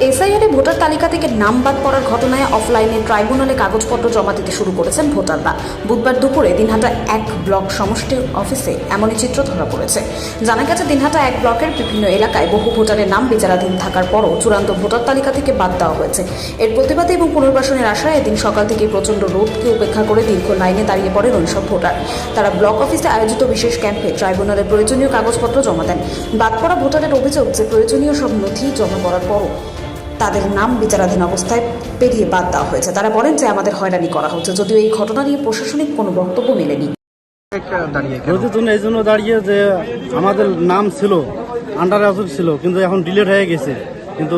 এসআইআরে voter তালিকা থেকে নাম বাদ পড়ার ঘটনায় অফলাইনে ট্রাইব্যুনালে কাগজপত্র জমা দিতে শুরু করেছেন ভোটাররা। বুধবার দুপুরে দিনহাটা 1 ব্লক সমষ্টি অফিসে এমনই চিত্র ধরা পড়েছে। জানা গেছে, দিনহাটা 1 ব্লকের বিভিন্ন এলাকায় বহু ভোটারের নাম বিচারাধীন থাকার পরও চূড়ান্ত ভোটার তালিকা থেকে বাদ দেওয়া হয়েছে। এর প্রতিবাদে এবং পুনর্বাসনের আশায় এদিন সকাল থেকে প্রচণ্ড রোদকে উপেক্ষা করে দীর্ঘ লাইনে দাঁড়িয়ে পড়েন ওইসব ভোটার। তারা ব্লক অফিসে আয়োজিত বিশেষ ক্যাম্পে ট্রাইব্যুনালের প্রয়োজনীয় কাগজপত্র জমা দেন। বাদ পড়া ভোটারের অভিযোগ যে প্রয়োজনীয় সব নথি জমা করার পরও তাদের নাম বিচারাধীন অবস্থায় পেরিয়ে বাদ দেওয়া হয়েছে। তারা বলেন যে আমাদের হয়রানি করা হচ্ছে, যদিও এই ঘটনা নিয়ে প্রশাসনিক কোনো বক্তব্য মেলেনি। এই জন্য দাঁড়িয়ে যে আমাদের নাম ছিল আন্ডার ছিল, কিন্তু এখন ডিলেট হয়ে গেছে। কিন্তু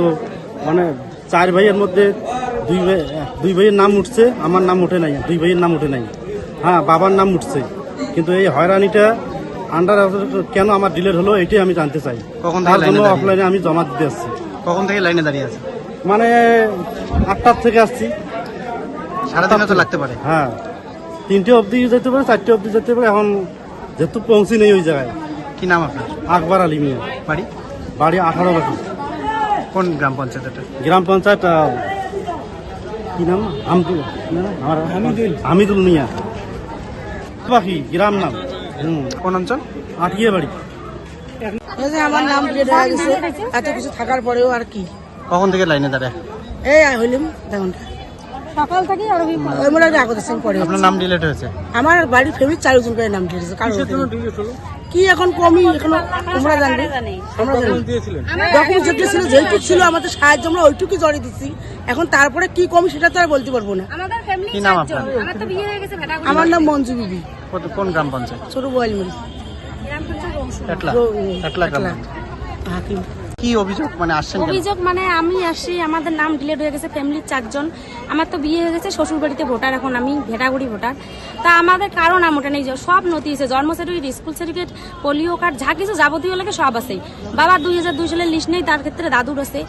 মানে 4 ভাইয়ের মধ্যে 2 ভাইয়ের নাম উঠছে, আমার নাম উঠে নাই। 2 ভাইয়ের নাম উঠে নাই, হ্যাঁ বাবার নাম উঠছে। কিন্তু এই হয়রানিটা আন্ডার কেন আমার ডিলেট হলো এটাই আমি জানতে চাই। তার জন্য অফলাইনে আমি জমা দিতে আসছি। কখন থেকে লাইনে দাঁড়িয়ে আছে? মানে 8টার থেকে আসছি। সারাদিনও তো লাগতে পারে। হ্যাঁ, 3টে অবধি যেতে পারে, 4টে অবধি যেতে পারে। এখন যেহেতু পৌঁছি নেই ওই জায়গায়। কি নাম আপনার? আকবর আলী মিয়া। বাড়ি 18 বাটি। কোন গ্রাম পঞ্চায়েত এটা? গ্রাম পঞ্চায়েত কি নাম? হামিদুল মিয়া পাখি গ্রাম নাম। কোন অঞ্চল? আটিয়া বাড়ি। আমার নাম ডিলেট হয়ে গেছে এত কিছু থাকার পরেও। আর কি কখন থেকে লাইনে দাঁড়ায়? এই হইলাম দেখুনটা সকাল থেকে আর পরে আপনার নাম ডিলেট হয়েছে? আমার বাড়ির ফ্যামিলি 4 জন করে নাম ডিলেট হয়েছে। কি এখন কমই এখনো তোমরা জানবে। আমরা ডকুমেন্ট যেটা ছিল যেটুকু ছিল আমাদের সাহায্য আমরা ওইটুকুই জড়িয়ে দিচ্ছি। এখন তারপরে কি কমই সেটা তো আর বলতে পারবো না। কি নাম আপনার? আমার নাম মঞ্জু বিবি। কোন গ্রাম পঞ্চায়েত? ছোট বোয়ালমুড়ি হাকিম। কি অভিযোগ মানে আসছেন? অভিযোগ মানে আমি আসছি, আমাদের নাম ডিলেট হয়ে গেছে, ফ্যামিলির 4 জন। আমার তো বিয়ে হয়ে গেছে, শ্বশুর বাড়িতে ভোটার, এখন আমি ভেটাগুড়ি ভোটার। তা আমাদের কারো নাম ওঠে নেই। সব নথি আছে, জন্ম certificate, school certificate, polio card, যা কিছু যাবতীয় লাগে সব আছে। বাবার 2002 সালের লিস্ট নেই, তার ক্ষেত্রে দাদুর আছে।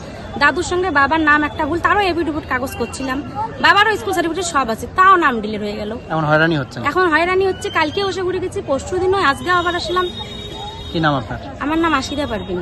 দাদুর সঙ্গে বাবার নাম একটা ভুল, তারও এফিডেভিট কাগজ করছিলাম। বাবারও স্কুল সার্টিফিকেট সব আছে, তাও নাম ডিলেট হয়ে গেল। এখন হয়রানি হচ্ছে? এখন হয়রানি হচ্ছে। কালকে বসে ঘুরে গেছি, পরশু দিনও, আজকে আবার আসলাম। কি নাম আপনার? আমার নাম আশিরা পারভিন।